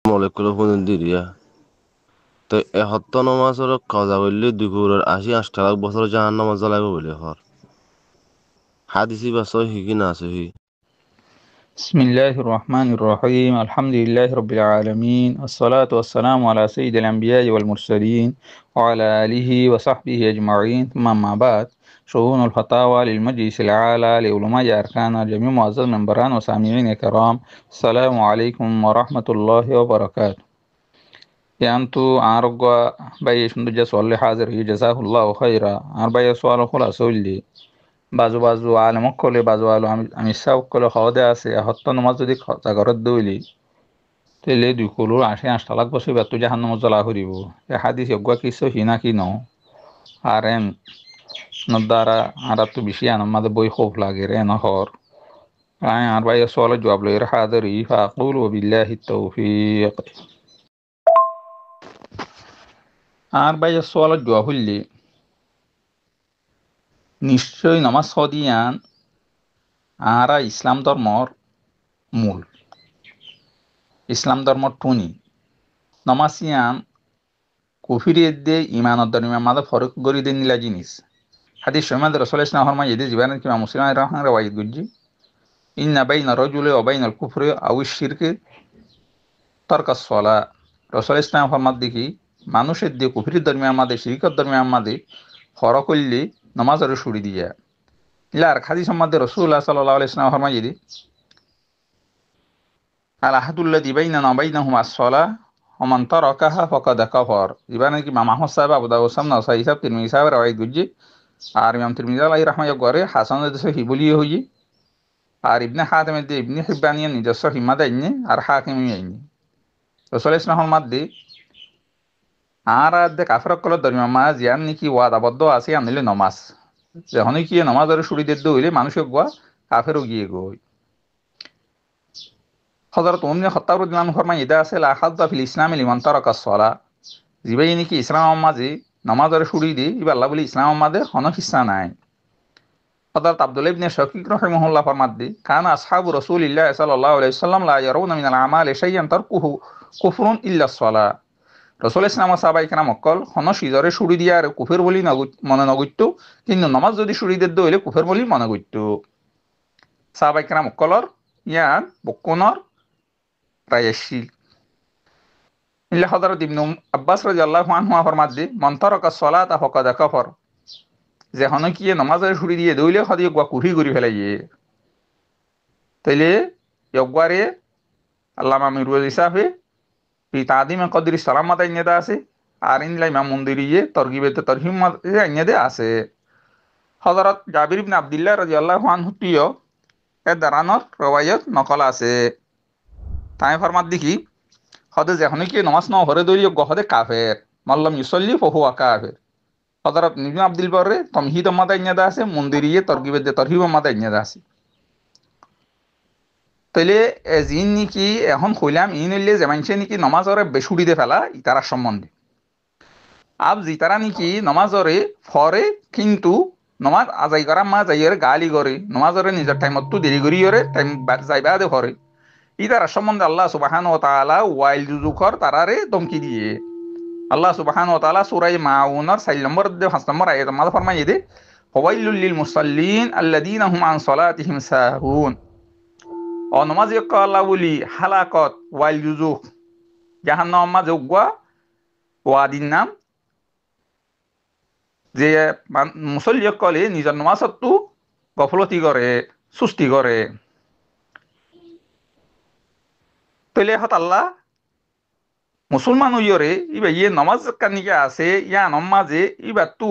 মলেকুলো phone দিরিয়া তো এহত্ত নমাজর কাজা করলে দুপুরের 80-8 লাখ বছর জাহান নামাজ জ্বালাইব বলে হর হাদিসি বা সহি কি না সহি بسم الله الرحمن الرحيم الحمد لله رب العالمين والصلاة والسلام على سيد الأنبياء والمرسلين وعلى آله وصحبه أجمعين ثم ما بعد شؤون الفتاوى للمجلس الأعلى لعلماء أركان جميع معزز منبران وسامعين الكرام السلام عليكم ورحمة الله وبركاته يانتو أرجو باي شندو سؤال حاضر جزاه الله خيرا أربعة سؤال خلاص لي বাজু বাজু আলেমক কলে বাজু আলো আমি সব কলে হদে আছে হত্য নমাজ যদি জাগরত দইলি তেলে দুই কলো 80-8 লাখ বছর ব্যর্থ জাহান নমাজ জ্বলা করিব এ হাদিস অজ্ঞা কিছু হিনা কি ন আর এন নদ্দারা আর তো বেশি আমাদের বই খুব লাগে রে নহর আর ভাই সওয়াল জবাব লই হাদারি ফাকুল বিল্লাহি তৌফিক আর ভাই সওয়াল জবাব হইলি নিশ্চয় নমাজ সদিয়ান আরা ইসলাম ধর্মর মূল ইসলাম ধর্ম টুনি নমাসিয়ান কুফিরিয়ে দে ইমান দরমিয়ান মাদা ফরক গরি দে নিলা জিনিস হাদিস সমাদ রাসূল ইসলাম ফরমা ইদি জিবান কি মুসলিম রাহমান রাওয়ায়াত গুজি ইন্না বাইনা রাজুলি ওয়া বাইনাল কুফরি আও শিরকি তারকাস সালা রাসূল ইসলাম ফরমাত দেখি মানুষের দিয়ে কুফরির দরমিয়ান মাদে শিরকত দরমিয়ান মাদে ফরক হইলে নামাজের ছুড়ি দিয়া ইলার হাদিস সমাদ রাসূলুল্লাহ সাল্লাল্লাহু আলাইহি ওয়াসাল্লাম ফরমা ইদি আল আহাদুল্লাযী বাইনানা ওয়া বাইনাহুম আস-সালাহ ওমান তারাকাহা ফাকাদ কাফার ইবানে কি মামা আহমদ সাহেব আবু দাউদ সামনা সাহি সাহেব তিরমিজি সাহেব রাওয়ায়াত গুজি আর ইমাম তিরমিজি আলাইহি রাহমাতুল্লাহ করে হাসান দেশে হিবুলিয়ে হই আর ইবনে হাতেম দে ইবনে হিব্বানিয়া নিজস্ব হিমাদা ইন্নে আর হাকিমি ইন্নে রাসূল ইসলামের মধ্যে আর আদে কাফর কল দরমিয়া মা জিয়ান নাকি ওয়াদাবদ্ধ আছে আনলে নামাজ যখন কি নামাজের শুরু দিতে হইলে মানুষের গোয়া কাফেরও গিয়ে গই হযরত উমর ইবনে খাত্তাব রাদিয়াল্লাহু আনহু ফরমায় ইদা আছে লা হাদ্দা ফিল ইসলামি লিমান তারাকা সালাহ জিবাই নাকি ইসলাম মাঝে নামাজের শুরু দি ইবা আল্লাহ বলি ইসলাম মাঝে কোনো হিস্সা নাই হযরত আব্দুল্লাহ ইবনে শাকিক রাহিমাহুল্লাহ ফরমাত দি কানা আসহাবু রাসূলিল্লাহ সাল্লাল্লাহু আলাইহি ওয়াসাল্লাম লা ইয়ারাউনা মিনাল আমালি শাইয়ান তারকুহু কুফরুন ইল্লা সালাহ রাসূল ইসলাম সাহাবায়ে কেরাম অকল কোনো সিজরে শুরু দিয়া আর কুফর বলি মনে নগত্য কিন্তু নামাজ যদি শুরু দিতে হইলে কুফর বলি মনে গত্য সাহাবায়ে কেরাম অকলর ইয়ান বকনর রায়শিল ইল্লা হযরত ইবনে আব্বাস রাদিয়াল্লাহু আনহু ফরমাত দি মান তারাকা সালাতা ফাকাদ কাফার যে হনো কি নামাজের শুরু দিয়ে দইলে হদিয়ে গয়া কুফরি করি ফেলাইয়ে তাইলে একবারে আল্লামা মিরওয়াজ ইসাফে ফি তাদিম কদরি সালামাত ইন্নাদা আছে আর ইনলা ইমাম মুনদিরিয়ে তরগিবেতে তরহিম ইন্নাদে আছে হযরত জাবির ইবনে আব্দুল্লাহ রাদিয়াল্লাহু আনহু তিও এ দারানর রওয়ায়াত নকল আছে তাই ফরমাত দেখি হদে যখন কি নামাজ না হরে দইলে গহদে কাফের মাল্লাম ইউসাল্লি ফাহুয়া কাফের হযরত ইবনে আব্দুল বররে তামহিদ মাদা ইন্নাদা আছে মুনদিরিয়ে তরগিবেতে তরহিম মাদা ইন্নাদা আছে তাইলে জিন নাকি এখন কইলাম ইনলে যেমানছে নাকি নামাজরে বেসুড়িতে ফেলা ইতারা সম্বন্ধে আব জিতারা নাকি নামাজরে ফরে কিন্তু নমাজ আজাই করা মা যাইয়ের গালি করে নামাজরে নিজের টাইমত তো দেরি করি করে টাইম যাইবা দে ফরে ইতারা সম্বন্ধে আল্লাহ সুবহানাহু ওয়া তাআলা ওয়াইল জুজুকর তারারে ধমকি দিয়ে আল্লাহ সুবহানাহু ওয়া তাআলা সূরা মাউনের 4 নম্বর 5 নম্বর আয়াতে মাল ফরমায় দে ফাওয়াইলুল লিল মুসাল্লিন আল্লাযীনা হুম আন সালাতিহিম সাহুন ও নমাজ আল্লাহ বলি হালাকত ওয়াইল জুজুক জাহান্নাম মাঝে উগা ওয়াদিন নাম যে মুসল্লি কলে নিজের নমাজতো গফলতি করে সুস্তি করে তইলে হত আল্লাহ মুসলমান হইরে ইবা ইয়ে নমাজ কানিকে আছে ইয়া নমাজে ইবা তু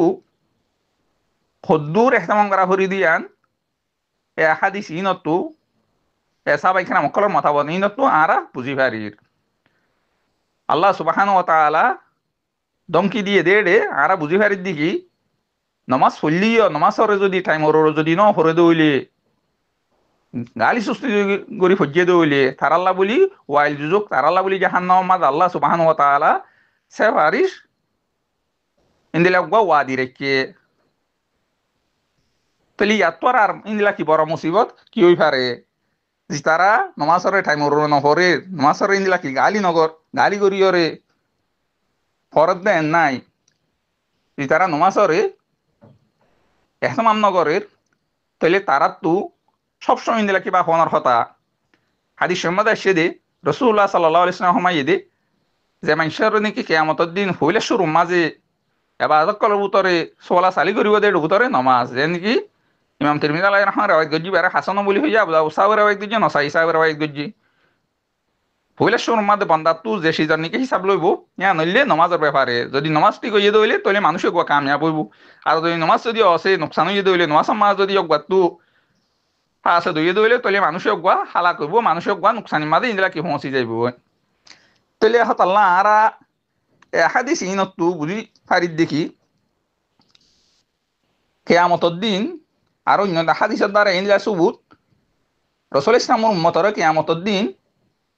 খদ্দুর ইহতামাম করা হরি দিয়ান এ হাদিস ইনতু সাহাবায়ে কেরাম মক্কলের মতামত ইনতু আরা বুঝি পারির আল্লাহ সুবহানাহু ওয়া তাআলা দমকি দিয়ে দেড়ে আরা বুঝি পারির দিকি নমাজ পড়লিও নমাজরে যদি টাইম ওর যদি ন পড়ে দইলে গালি সুস্তি গরি ফজ্জে দইলে তারাল্লাহ বলি ওয়াইল জুজুক তারাল্লাহ বলি জাহান্নাম মাদ আল্লাহ সুবহানাহু ওয়া তাআলা সেফারিশ ইন্দিলা গো ওয়াদি রেখে তলি ইয়াতর আর ইন্দিলা কি বড় মুসিবত কি হই পারে যে তারা নমাজরে টাইম নপরে নমাজরে ইন্দিলা কি গালি নগর গালি করিয়রে ফরত দেন নাই যে তারা নমাজরে এহতমাম নগরের তাহলে তারা তো সবসময় ইন্দিলা কিবা হওয়ার কথা হাদিস সম্মত আসছে দে রসুল্লাহ সাল্লাহ আলিয়াল্লাম সময় দে যে মানুষের নাকি কেয়ামতের দিন হইলে শুরু মাঝে এবার কলের ভিতরে সোলা চালি করিব দে ভিতরে নমাজ যে নাকি ইমাম তিরমিজি আলাইহির রহমান রাওয়ায়াত গজ্জি বেরা হাসান বলি হইয়া আবু দাউদ সাহেব রাওয়ায়াত গজ্জি নসাই সাহেব রাওয়ায়াত গজ্জি হইলে শুরু মাঝে বান্দা তু যে সিজন নাকি হিসাব লইব ইয়া নইলে নমাজের ব্যাপারে যদি নমাজ ঠিক হইয়ে দইলে তাহলে মানুষে গোয়া কামিয়াব হইব আর যদি নমাজ যদি আছে নোকসান হইয়ে দইলে নমাজ মাজ যদি একবার তু আছে দইয়ে দইলে তাহলে মানুষে গোয়া হালা করব মানুষে গোয়া নোকসানি মাঝে ইন্দিলা কি পৌঁছি যাইব তাহলে হত আল্লাহ আরা হাদিস ইনতু বুঝি ফারিদ দেখি কেয়ামতর দিন আর অন্য হাদিসের দ্বারা ইনলা সুবুত রসুল ইসলামর উম্মতরে কেয়ামতর দিন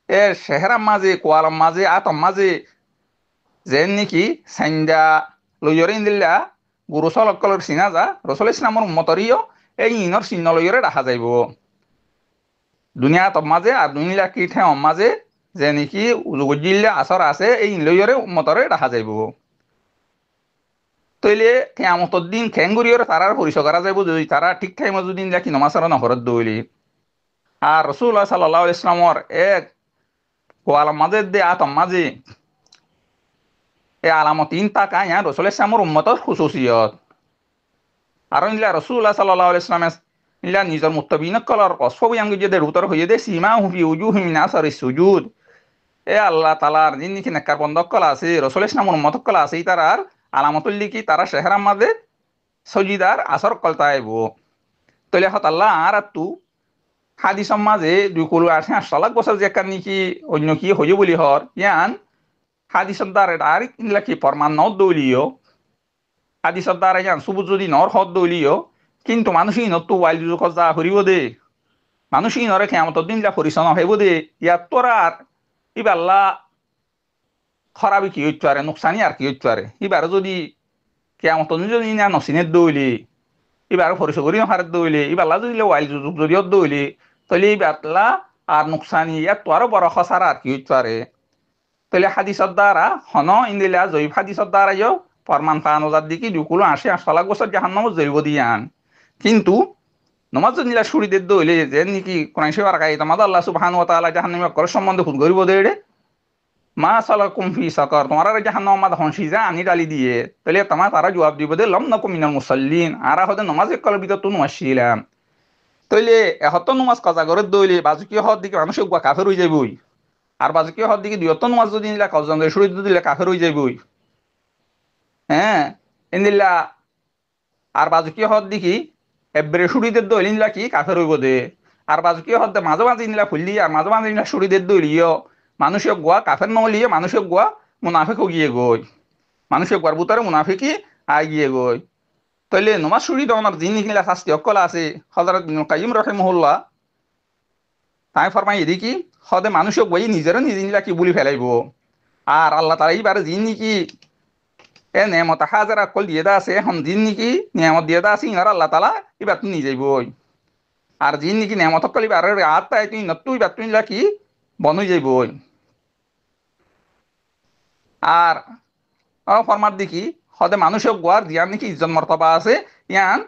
এর শেহরাম মাঝে কোয়ালাম মাঝে আতম মাঝে যেন নাকি সাইন্দা লইয়রে ইন্দিল্লা গুরু সলকলর চিনা যা রসুল ইসলামর উম্মতরিও এই ইনর চিহ্ন লইয়রে রাখা যাইব দুনিয়া আতম মাঝে আর দুনিয়া কি ঠেম মাঝে যে নাকি উজুগজিল্লা আসর আছে এই লইয়রে উম্মতরে রাখা যাইব তইলে কেয়ামতর দিন খেঙ্গুরিয়রে তারার পরিচয় করা যাইব যদি তারা ঠিক টাইমে যদি দেখি নমাজের নহরত দইলি আর রসুল্লাহ সাল্লাহ ইসলামর এক কোয়ালাম মাঝে দে আতম মাঝে এই আলামত ইন তাকা ইয়া রসুল ইসলামর উম্মতর খুসুসিয়ত আর ইলা রসুল্লাহ সাল্লাহ ইসলামে ইলা নিজের মুত্তবিন কলর কসফ ইয়াঙ্গি যে উত্তর হইয়ে দে সীমা হুফি উজু হিমিনা সরি সুজুদ এ আল্লাহ তালার যিনি নাকি নেককার বন্ধক কলা আছে রসুল ইসলামর উম্মত কলা আছে তারার আলামতুল কি তারা শেহরাম মাঝে সজিদার আসর কলতাইব তলে হত আল্লাহ আর তু হাদিসম মাঝে দুই কুল 8 বছর যে কার নাকি অন্য কি হইব বলি হর ইয়ান হাদিসর দ্বারা আর ইনলা কি প্রমাণ ন দলিও হাদিসর দ্বারা ইয়ান সুবুত যদি নর হদ দলিও কিন্তু মানুষই নতু ওয়াইল যুগ যা হরিব দে মানুষই নরে কেয়ামতর দিন যা পরিচালনা হইব দে ইয়াত তোরা ইবাল্লা খরাবি কি হইতে পারে নোকসানি আর কি হইতে পারে এবার যদি কেয়ামতর যদি না নসিনের দইলি এবার পরিচয় করি হারের দইলি ইবাল্লা যদি ওয়াইল যুগ যদি দইলি তাহলে ইবাল্লা আর নোকসানি ইয়াত তো আরো বড় খসার আর কি হইতে পারে তাহলে হাদিসর দ্বারা হন ইন্দিলা জৈব হাদিসর দ্বারা প্রমাণ পানোজার দিকে দুকুলো 8 বছর জাহান্নাম জৈব দিয়ান কিন্তু নমাজ নিলা সুরিদের দইলে যে নাকি কোরআন শরীফ আর গায়ে তোমাদের আল্লাহ সুবহানাহু ওয়া তাআলা জাহান্নামের কর সম্বন্ধে খুন করিব দেড়ে মা সালাকুম ফি সাকার তোমার জাহান্নাম মাদ হনসি যা আনি ডালি দিয়ে তাহলে তোমার তারা জবাব দিব দে লম নাকুম মিনাল মুসাল্লিন আর হদে নমাজ কলর ভিতর তুন আসছিলাম তাইলে এহত নমাজ কাজা করে দইলে বাজুকি হদ দিকে মানুষ গুয়া কাফের হয়ে যাইবই আর বাজুকি হদ দিকে দুইত নমাজ যদি নিলা কজন শুরু দিলে কাফের হয়ে যাইবই হ্যাঁ ইন্দিল্লা আর বাজুকি হদ দিকে এবারে শুরুদের দইল নিলা কি কাফের হইব দে আর বাজুকি হদ মাঝে মাঝে নিলা ফুললি আর মাঝে মাঝে নিলা শুরুদের দইলিও মানুষের গোয়া কাফের নহলিয়ে মানুষের গোয়া মুনাফিক গিয়ে গই মানুষের গোয়ার বুতারে মুনাফিকি আই গিয়ে গই তাইলে নমাজ শুরি দনার জিন নিকিলা শাস্তি অকল আছে হযরত ইবনে কাইয়িম রাহিমাহুল্লাহ তাই ফরমাই এদিকে হদে মানুষের গোয়াই নিজেরা নিজে নিলা কি বলি ফেলাইব আর আল্লাহ তাআলা এইবারে জিন নিকি এ নেমত হাজার অকল দিয়ে দা আছে এখন জিন নিকি নেমত দিয়ে দা আছে আর আল্লাহ তাআলা এবার তুই নিয়ে যাইবই আর জিন নিকি নেমত অকল এবার আত্মায় তুই নতুই এবার তুই নিলা কি বন হয়ে যাইবই আর ফরমার দেখি হদে মানুষের গোয়ার দিয়ার নাকি ইজ্জত মর্তবা আছে ইয়ান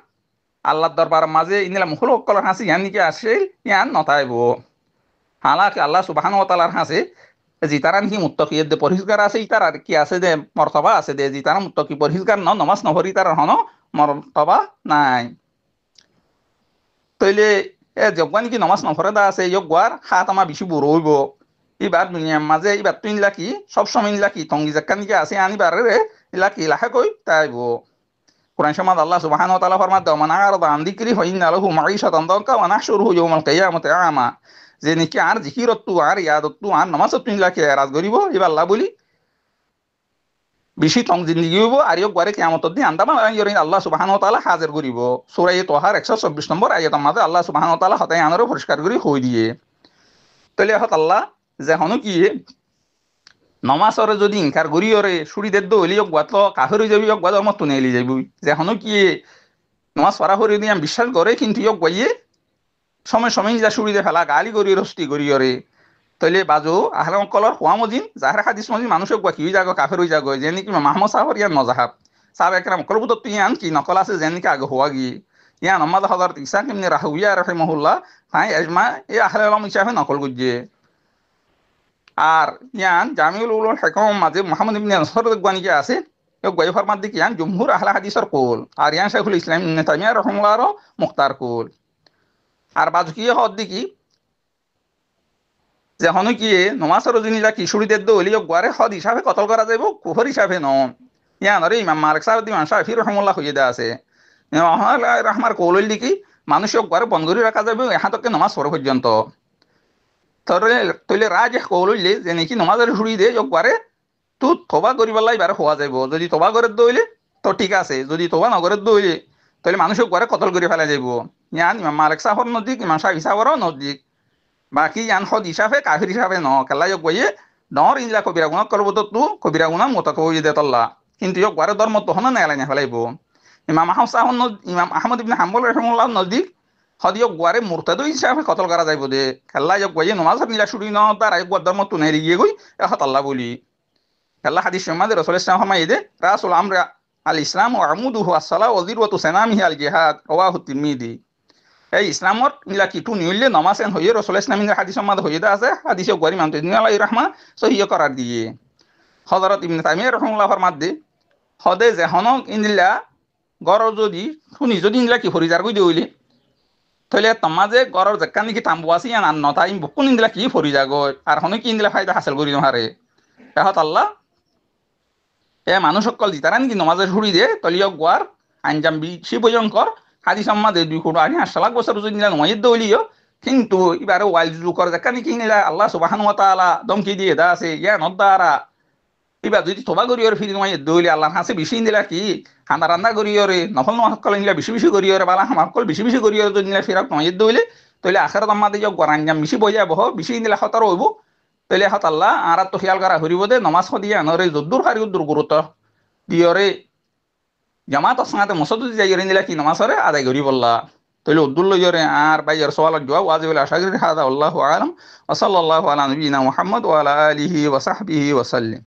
আল্লাহর দরবার মাঝে ইনিলা মুখল কলর হাসি ইয়ান নাকি আসে ইয়ান নতাইব হালাকি আল্লাহ সুবহানাহু ওয়া তাআলার হাসে জিতারা নাকি মুত্তাকিয়ের দে পরিষ্কার আছে ইতার আর কি আছে দে মর্তবা আছে দে জিতারা মুত্তাকি পরিষ্কার নমাজ নহরি তার হন মর্তবা নাই তইলে এ জগবা নাকি নমাজ নফরে দা আছে ইয়ক গোয়ার হাত আমার বেশি বড় হইব এবার দুনিয়ার মাঝে এবার তুই লাকি সবসময় লাকি টঙ্গি জাক্কা নিকে আসে আনিবার রে লাকি লাখা কই তাইব কোরআন সমাজ আল্লাহ সুবহানাহু ওয়া তাআলা ফরমাত দাও মান আরাদা আন যিকরি ফাইন্না লাহু মাঈশাতান দানকা ওয়া নাহশুরুহু ইয়াওমাল কিয়ামাতি আমা যে নাকি আর জিকিরত তু আর ইয়াদত তু আর নামাজ তুই লাকি এরাজ করিব এবার আল্লাহ বলি বেশি টং জিন্দেগি হইব আর ইয়ক বারে কিয়ামতের দিন আন্দামা ইয়রিন আল্লাহ সুবহানাহু ওয়া তাআলা হাজির করিব সূরা তাহার 124 নম্বর আয়াতের মাঝে আল্লাহ সুবহানাহু ওয়া তাআলা হতায় আনরে পরিষ্কার করি হই দিয়ে তাহলে হত আল্লাহ যে হনো কি নমাজরে যদি ইনকার গরিয়রে সুরিদের দইলি গাত কাফের হয়ে যাবি গাদ মত তুনে এলি যাবি যে হনো কি নমাজ পড়া হরি দিয়ে বিশ্বাস করে কিন্তু ইয়ক গাইয়ে সময় সময় যা শুড়ি দে ফেলা গালি করি রস্তি করি রে তইলে বাজু আহলে কলর হুয়া মজিন জাহরা হাদিস মজিন মানুষক বাকি হই যাগো কাফের হই যাগো যে নাকি মাহমুদ সাহাবর ইয়ান নজাহাব সাহাব একরাম কলবুত ইয়ান কি নকল আছে যে নাকি আগে হওয়া গিয়ে ইয়ান আমাদ হযরত ঈসা ইবনে রাহুইয়া রাহিমাহুল্লাহ তাই এজমা এই আহলে ইলম হিসাবে নকল করছে আর ইয়ান জামিউল উলুল হিকম মাঝে মুহাম্মদ ইবনে নসর গনি কে আছে এক গয় ফরমাত দিক ইয়ান জমহুর আহলে হাদিসের কোল আর ইয়ান শাইখুল ইসলাম ইবনে তাইমিয়া রাহিমাহুল্লাহর মুখতার কোল আর বাজু কি হদ দিকি যে হনু কি নমাজের জিনিসটা কিশোরীদের দলিও গোয়ারে হদ হিসাবে কতল করা যাইব কুফর হিসাবে ন ইয়ানরে ইমাম মালিক সাহেব ইমাম শাফি রহমুল্লাহ হইয়ে দেয়া আছে রহমার কৌলল দিকি মানুষক গোয়ারে বন্ধ করে রাখা যাবে এহাতকে নমাজ পড়ে পর্যন্ত তইলে রাজ কৌললে যে নাকি নমাজের শুড়ি দে গোয়ারে তু তোবা করিবার এবার হওয়া যাইব যদি তোবা করে দইলে তো ঠিক আছে যদি তোবা নগরে দইলে তাহলে মানুষক গোয়ারে কতল করে ফেলা যাইব ইয়ান ইমাম মালিক সাহর নজিক ইমাম শাফি সাহরও নজিক বাকি ইয়ান হদ হিসাবে কাফির হিসাবে ন কেলা গিয়ে ডর ইনলা কবিরা গুণা করবো তো তু কবিরা গুণা মতো কই দে তল্লা কিন্তু ইয়ক বারে ধর্ম তো হন নেলাই না ফেলাইব ইমাম ইমাম আহমদ ইবনে হাম্বল রহমুল্লাহ নজিক হদ ইয়ক গোয়ারে মুরতাদ হিসাবে কতল করা যাইব দে কেলা গিয়ে নমাজ নিলা শুরু ন তার এক ধর্ম তো নেই গিয়ে গই এহত আল্লাহ বলি কেলা হাদিস সমাদে রসুল ইসলাম ফরমাই দে রাসুল আমরা আল ইসলাম ও আমুদুহু আসসালাহ ওয়া যিরওয়াতু সানামিহি আল জিহাদ রাওয়াহু তিরমিজি এই ইসলামত মিলা কিটু নিউলে নমাজেন হইয়ে রসুল ইসলামিনের হাদিসের মাঝে হইয়ে আছে হাদিসে গরি মানতে আলাই রহমা সহিয় করার দিয়ে হযরত ইবনে তাইমিয়া রাহিমাহুল্লাহর মাঝে হদে যে হনক ইনলা গর যদি ইনলা কি ফরিজার কই দিইলে তাহলে তোমাজে গরর জাক্কান কি তাম্বু আছে ইয়ান আন নতা ইম বকুন ইনলা কি ফরিজা গয় আর হনক ইনলা ফায়দা হাসিল করি নহারে এহত আল্লাহ এ মানুষ সকল জিতারান কি নমাজের শুড়ি দে তলিয় গোয়ার আঞ্জাম বেশি ভয়ঙ্কর হাদিস আমাদের 2,8 বছর যদি নিলা নয় দলিও কিন্তু এবারে ওয়াইল জুকর জাকানি কি নিলা আল্লাহ সুবহানাহু ওয়া তাআলা দমকি দিয়ে দা আছে ইয়া নদারা এবার যদি তোবা করিওর ফিরি নয় দলি আল্লাহর হাসে বেশি দিলা কি হানা রান্না করিওরে নফল নকল নিলা বেশি বেশি করিওরে বালা হামাকল বেশি বেশি করিওরে যদি নিলা ফিরাক নয় দলি তইলে আখিরাত আমাদের যে গরাঞ্জাম বেশি বইয়া বহ বেশি নিলা খতর হইব তইলে হত আল্লাহ আর তো খেয়াল করা হরিব দে নমাজ দিয়া নরে যদ্দুর হারি উদ্দুর গুরুত্ব দিয়রে জামাত সঙ্গে মসজিদ যাই নিলা কি নমাজরে আদায় করি বললা তইলে উদ্দুল লইরে আর বাইয়ের সওয়ালের জবাব ওয়াজিবুল আশাগির হাদা আল্লাহু আলাম ওয়া সাল্লাল্লাহু আলা নবিয়িনা মুহাম্মদ ওয়া আলা আলিহি ওয়া সাহবিহি ওয়া সাল্লাম।